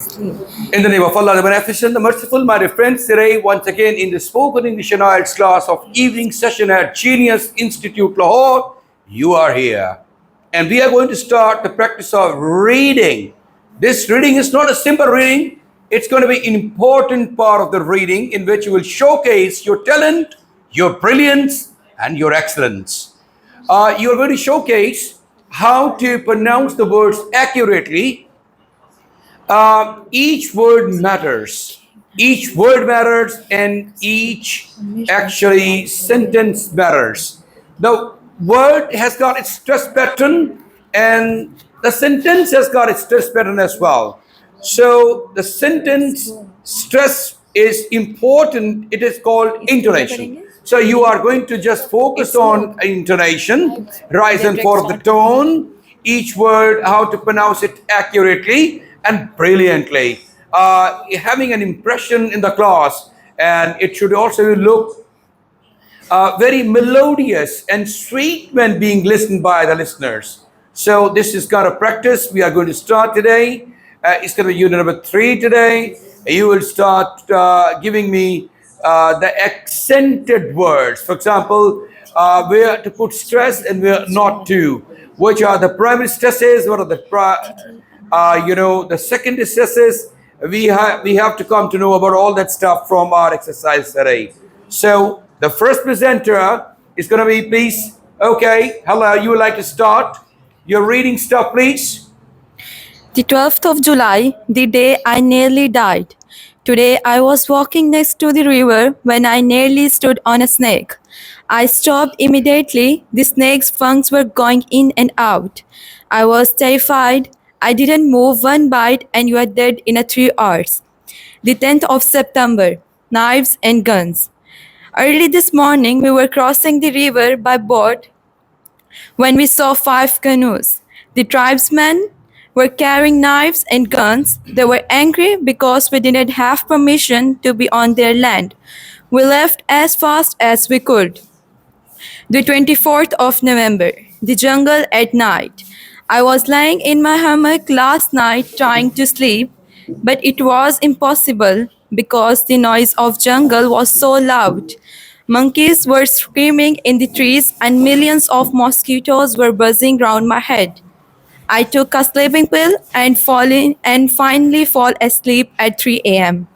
In the name of Allah, the Beneficent, the Merciful, my dear friends, today once again in the Spoken English and IELTS class of evening session at Genius Institute, Lahore, you are here. And we are going to start the practice of reading. This reading is not a simple reading. It's going to be an important part of the reading in which you will showcase your talent, your brilliance, and your excellence. You are going to showcase how to pronounce the words accurately. Each word matters. Each word matters, and each actually sentence matters. The word has got its stress pattern, and the sentence has got its stress pattern as well. So the sentence stress is important. It is called intonation. So you are going to just focus on intonation, rise and fall of the tone, each word, how to pronounce it accurately and brilliantly, having an impression in the class, and it should also look very melodious and sweet when being listened by the listeners. So this is kind of practice we are going to start today. It's going to be unit number 3 today. You will start giving me the accented words. For example, where to put stress and where not to. Which are the primary stresses? What are the the second stresses? We have to come to know about all that stuff from our exercise today. So the first presenter is going to be, please. Okay, hello. You would like to start your reading stuff, please. The 12th of July, the day I nearly died. Today I was walking next to the river when I nearly stood on a snake. I stopped immediately. The snake's fangs were going in and out. I was terrified. I didn't move one bite and you are dead in 3 hours. The 10th of September, knives and guns. Early this morning we were crossing the river by boat when we saw 5 canoes. The tribesmen were carrying knives and guns. They were angry because we didn't have permission to be on their land. We left as fast as we could. The 24th of November, the jungle at night. I was lying in my hammock last night trying to sleep, but it was impossible because the noise of jungle was so loud. Monkeys were screaming in the trees and millions of mosquitoes were buzzing round my head. I took a sleeping pill and finally fall asleep at 3 a.m.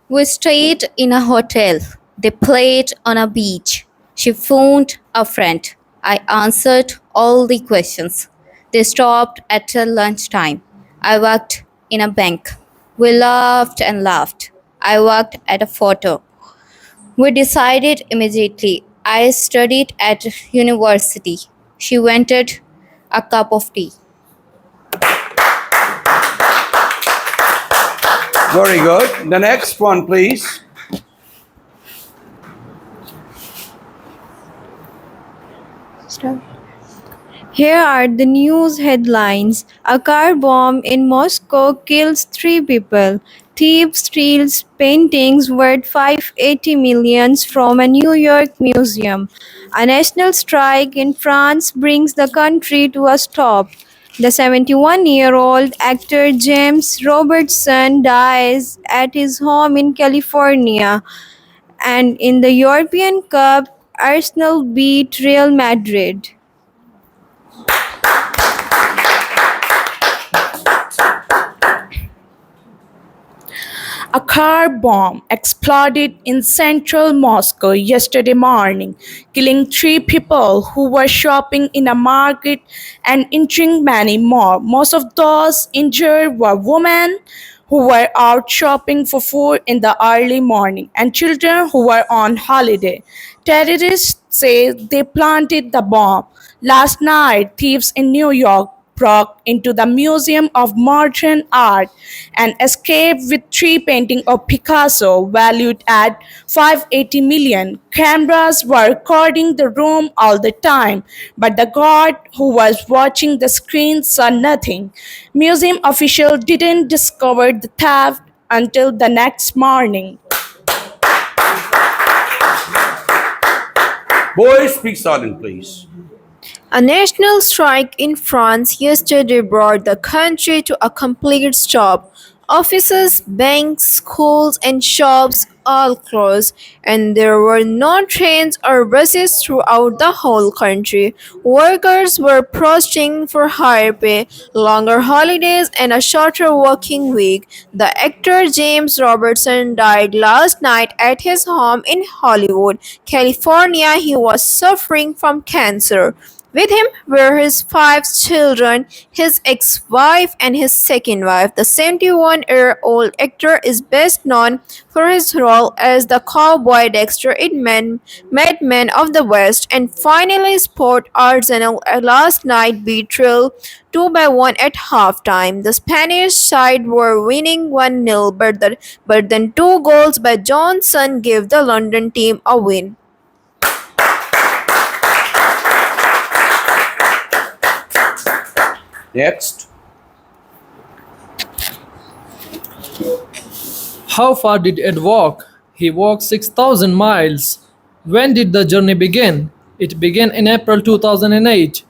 We stayed in a hotel. They played on a beach. She phoned a friend. I answered all the questions. They stopped at lunchtime. I worked in a bank. We laughed and laughed. I worked at a photo. We decided immediately. I studied at university. She wanted a cup of tea. Very good. The next one, please. Here are the news headlines. A car bomb in Moscow kills 3 people. Thief steals paintings worth 580 millions from a New York museum. A national strike in France brings the country to a stop. The 71-year-old actor James Robertson dies at his home in California. And in the European Cup, Arsenal beat Real Madrid. A car bomb exploded in central Moscow yesterday morning, killing 3 people who were shopping in a market and injuring many more. Most of those injured were women who were out shopping for food in the early morning and children who were on holiday. Terrorists say they planted the bomb. Last night, thieves in New York broke into the Museum of Modern Art and escaped with 3 paintings of Picasso valued at 580 million. Cameras were recording the room all the time, but the guard who was watching the screen saw nothing. Museum officials didn't discover the theft until the next morning. Boys, speak silent, please. A national strike in France yesterday brought the country to a complete stop. Offices, banks, schools, and shops all closed, and there were no trains or buses throughout the whole country. Workers were protesting for higher pay, longer holidays, and a shorter working week. The actor James Robertson died last night at his home in Hollywood, California. He was suffering from cancer. With him were his five children, his ex-wife and his second wife. The 71-year-old actor is best known for his role as the cowboy Dexter in Mad Men of the West, and finally Sport Arsenal last night beat Trill 2 by 1 at halftime. The Spanish side were winning 1-0, but then two goals by Johnson gave the London team a win. Next. How far did Ed walk? He walked 6,000 miles. When did the journey begin? It began in April 2008.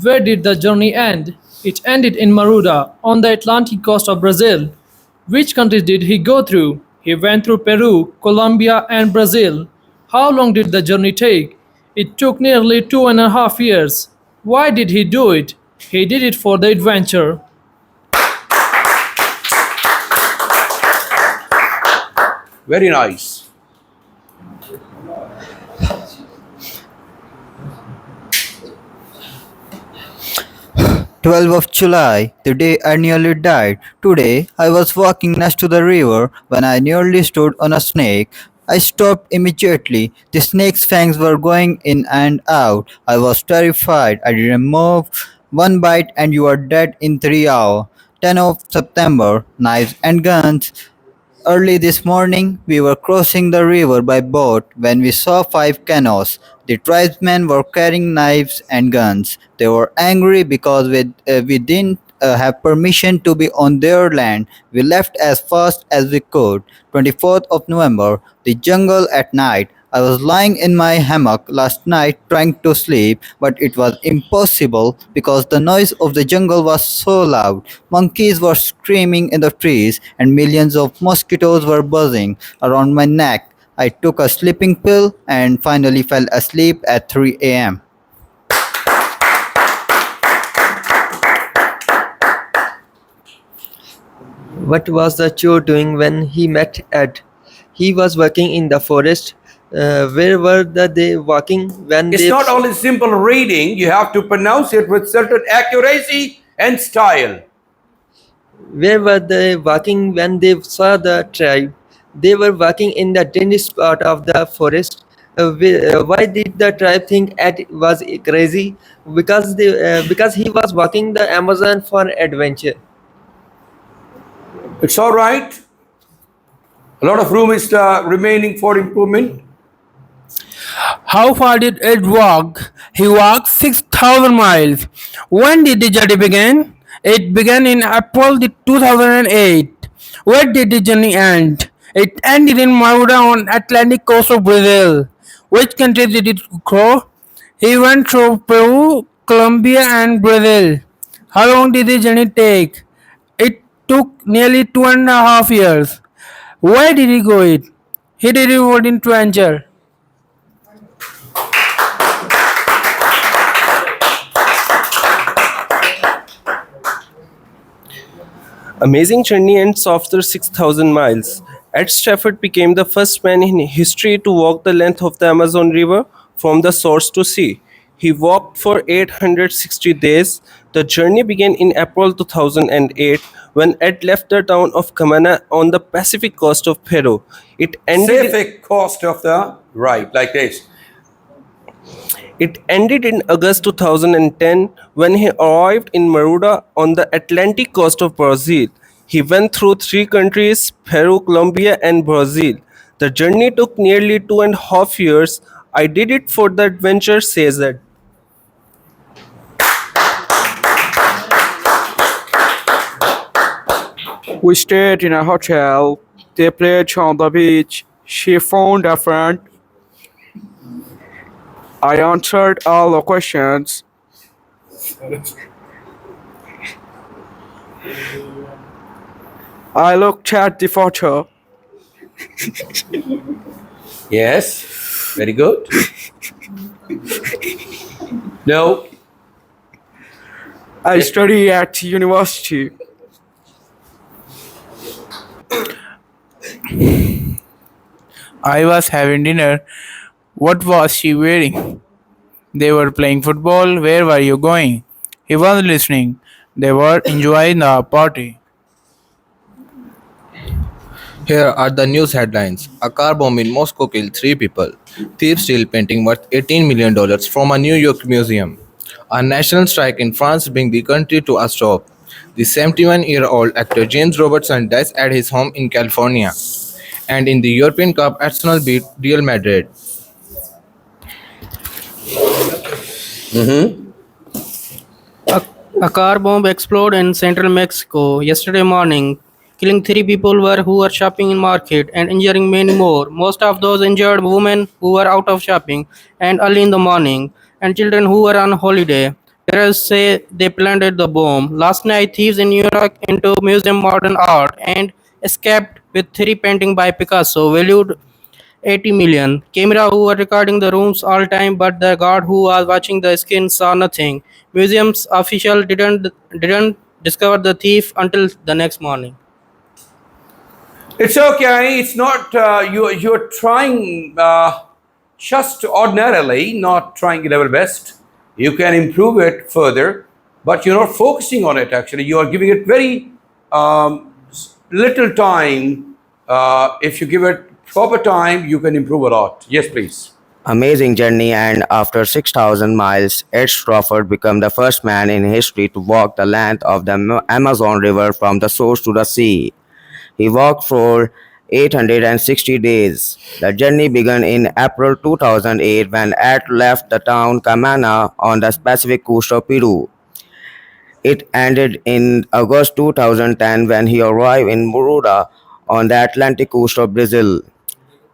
Where did the journey end? It ended in Maruda, on the Atlantic coast of Brazil. Which countries did he go through? He went through Peru, Colombia, and Brazil. How long did the journey take? It took nearly 2.5 years. Why did he do it? He did it for the adventure. Very nice. 12th of July, the day I nearly died. Today, I was walking next to the river when I nearly stood on a snake. I stopped immediately. The snake's fangs were going in and out. I was terrified. I didn't move. One bite and you are dead in 3 hours. 10th of September, knives and guns. Early this morning, we were crossing the river by boat when we saw five canoes. The tribesmen were carrying knives and guns. They were angry because we didn't have permission to be on their land. We left as fast as we could. 24th of November, the jungle at night. I was lying in my hammock last night trying to sleep, but it was impossible because the noise of the jungle was so loud. Monkeys were screaming in the trees, and millions of mosquitoes were buzzing around my neck. I took a sleeping pill and finally fell asleep at 3 a.m. What was the Cho doing when he met Ed? He was working in the forest. Where were they walking when It's they not only simple reading, you have to pronounce it with certain accuracy and style. where were they walking when they saw the tribe? They were walking in the densest part of the forest. Why did the tribe think Ed was crazy? Because he was walking the Amazon for adventure. It's all right. A lot of room is remaining for improvement. How far did Ed walk? He walked 6,000 miles. When did the journey begin? It began in April 2008. Where did the journey end? It ended in Maruda on Atlantic coast of Brazil. Which country did it go? He went through Peru, Colombia, and Brazil. How long did the journey take? It took nearly 2.5 years. Why did he go it? He did it for adventure. Amazing journey ends after 6,000 miles. Ed Stafford became the first man in history to walk the length of the Amazon River from the source to sea. He walked for 860 days. The journey began in April 2008 when Ed left the town of Camana on the Pacific coast of Peru. It ended Pacific coast of the right, like this. It ended in August 2010 when he arrived in Maruda on the Atlantic coast of Brazil. He went through three countries, Peru, Colombia, and Brazil. The journey took nearly 2.5 years. I did it for the adventure, says Ed. We stayed in a hotel. They played on the beach. She found a friend. I answered all the questions. I looked at the photo. Yes, very good. No, I study at university. I was having dinner. What was she wearing? They were playing football. Where were you going? He was listening. They were enjoying the party. Here are the news headlines. A car bomb in Moscow killed three people. Thieves steal painting worth $18 million from a New York museum. A national strike in France brings the country to a stop. The 71-year-old actor James Robertson dies at his home in California. And in the European Cup, Arsenal beat Real Madrid. A, a car bomb exploded in central Mexico yesterday morning, killing three people who were shopping in market and injuring many more. Most of those injured women who were out of shopping and early in the morning, and children who were on holiday. Terrorists say they planted the bomb. Last night, thieves in New York into Museum Modern Art and escaped with three paintings by Picasso, valued 80 million. Camera who were recording the rooms all time, but the guard who was watching the screen saw nothing. Museum's official didn't discover the thief until the next morning. it's okay. It's not you're trying just ordinarily, not trying your level best. You can improve it further, but you're not focusing on it. Actually, you are giving it very little time. If you give it proper time, you can improve a lot. Yes, please. Amazing journey, and after 6,000 miles, Ed Stafford became the first man in history to walk the length of the Amazon River from the source to the sea. He walked for 860 days. The journey began in April 2008 when Ed left the town Camana on the Pacific coast of Peru. It ended in August 2010 when he arrived in Muruda on the Atlantic coast of Brazil.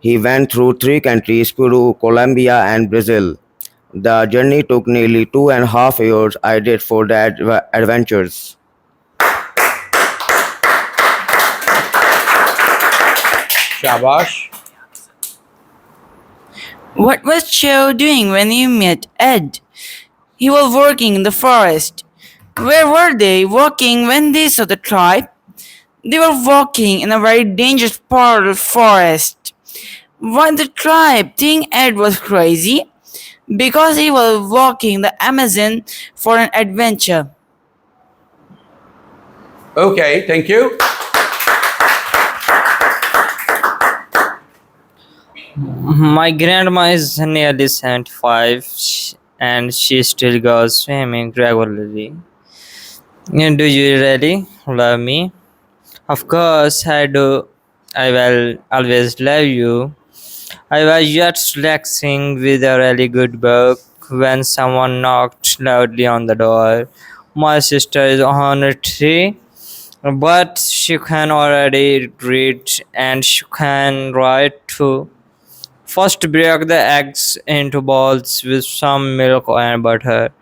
He went through three countries: Peru, Colombia, and Brazil. The journey took nearly 2.5 years. I did for the adventures. Shabash. What was Joe doing when you met Ed? He was working in the forest. Where were they walking when they saw the tribe? They were walking in a very dangerous part of the forest. Why the tribe think Ed was crazy? Because he was walking the Amazon for an adventure. Okay, thank you. My grandma is nearly 75 and she still goes swimming regularly. Do you really love me? Of course I do. I will always love you. I was just relaxing with a really good book when someone knocked loudly on the door. My sister is 103, but she can already read and she can write too. First, break the eggs into balls with some milk and butter.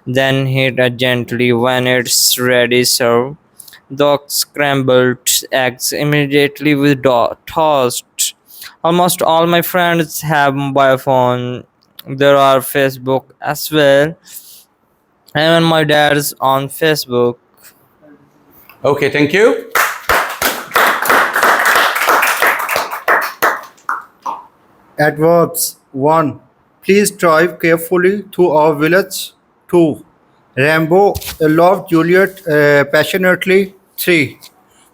Then heat it gently. When it's ready, serve the scrambled eggs immediately with toast. Almost all my friends have mobile phone. There are Facebook as well. Even my dad's on Facebook. Okay, thank you. Adverbs 1. Please drive carefully to our village. 2. Rambo loved Juliet passionately. 3.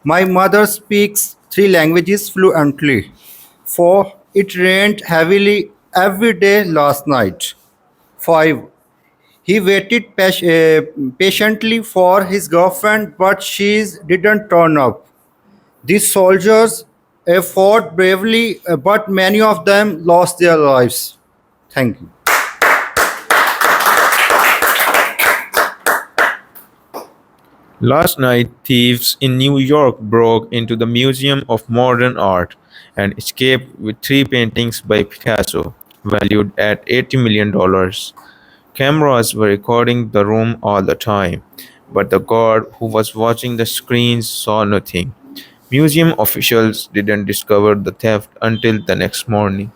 My mother speaks three languages fluently. 4. It rained heavily every day last night. 5. He waited patiently for his girlfriend, but she didn't turn up. These soldiers fought bravely, but many of them lost their lives. Thank you. Last night, thieves in New York broke into the Museum of Modern Art and escaped with three paintings by Picasso. valued at $80 million. Cameras were recording the room all the time, but the guard who was watching the screens saw nothing. Museum officials didn't discover the theft until the next morning.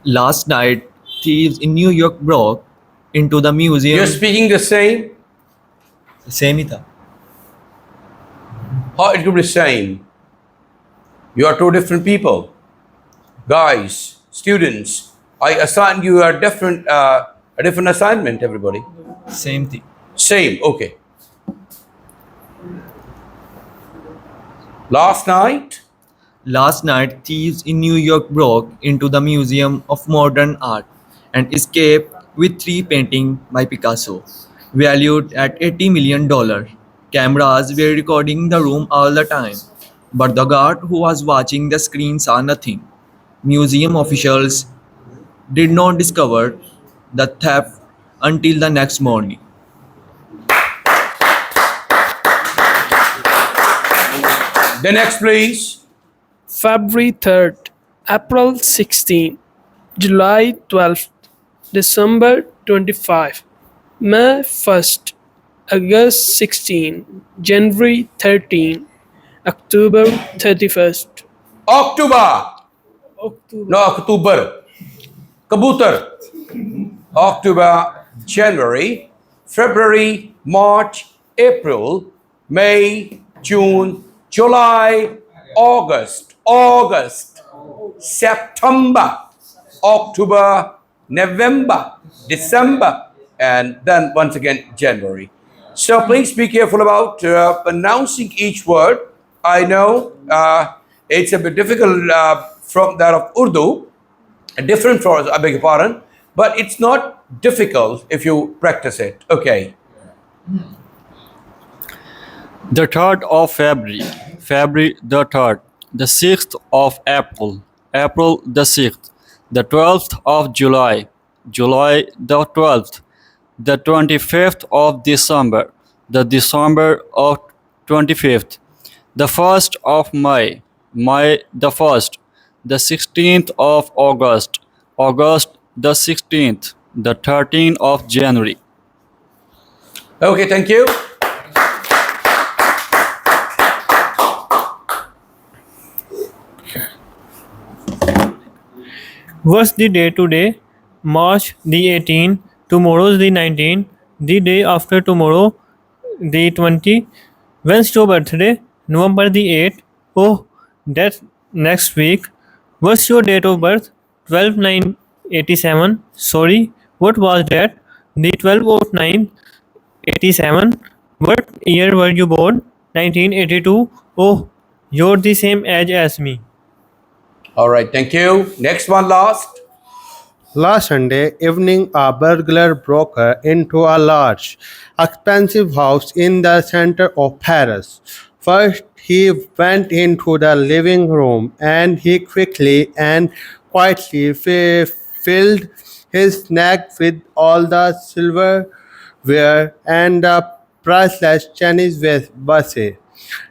Last night, thieves in New York broke into the museum. You're speaking the same? Same ही था. How it could be same? You are two different people. Guys, students, I assigned you a different assignment, everybody. Same thing. Same, okay. Last night? Last night, thieves in New York broke into the Museum of Modern Art and escaped with three paintings by Picasso, valued at $80 million. Cameras were recording the room all the time, but the guard who was watching the screen saw nothing. Museum officials did not discover the theft until the next morning. The next, please. February 3rd, April 16, July 12th, December 25, May 1st, August 16, January 13, October 31st. October. No, October. Kabutar. October, January, February, March, April, May, June, July, August, September, October, November, December, and then once again January. So please be careful about pronouncing each word. I know it's a bit difficult from that of Urdu, different from, I beg your pardon, but it's not difficult if you practice it. Okay. The 3rd of February, February the 3rd, the 6th of April, April the 6th, the 12th of July, July the 12th, the 25th of December, the December of 25th, the 1st of May, May the 1st, the 16th of August, August the 16th, the 13th of January. Okay, thank you. What's the day today? March the 18th, tomorrow's the 19th, the day after tomorrow, the 20th. When's your birthday? November the 8th. Oh, that's next week. What's your date of birth? 12/9/87. Sorry, what was that? The 12 of 9/87. What year were you born? 1982. Oh, you're the same age as me. All right, thank you. Next one, last. Last Sunday evening, a burglar broke into a large, expensive house in the center of Paris. First, he went into the living room and he quickly and quietly filled his neck with all the silverware and the priceless Chinese vases.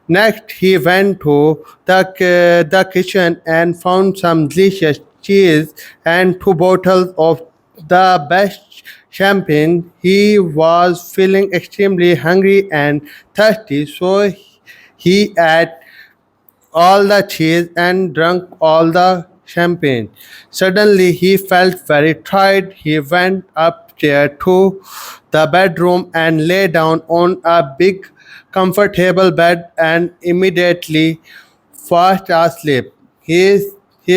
Next, he went to the kitchen and found some delicious cheese and two bottles of the best champagne. He was feeling extremely hungry and thirsty, so he ate all the cheese and drank all the champagne. Suddenly, he felt very tired. He went upstairs to the bedroom and lay down on a big, comfortable bed and immediately fast asleep. He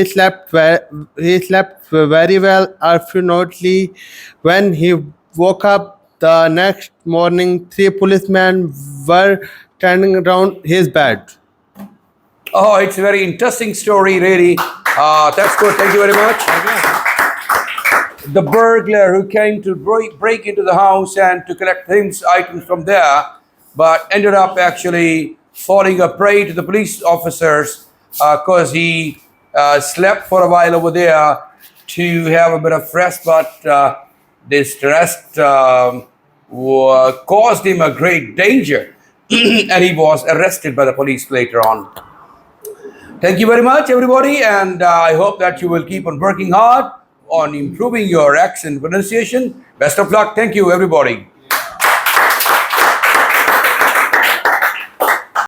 slept very well. Unfortunately, when he woke up the next morning, three policemen were standing around his bed. Oh, it's a very interesting story, really. That's good. Thank you very much. The burglar who came to break into the house and to collect things, items from there, but ended up actually falling a prey to the police officers because he slept for a while over there to have a bit of rest, but this rest caused him a great danger. and he was arrested by the police later on. Thank you very much, everybody, and I hope that you will keep on working hard on improving your accent pronunciation. Best of luck. Thank you, everybody.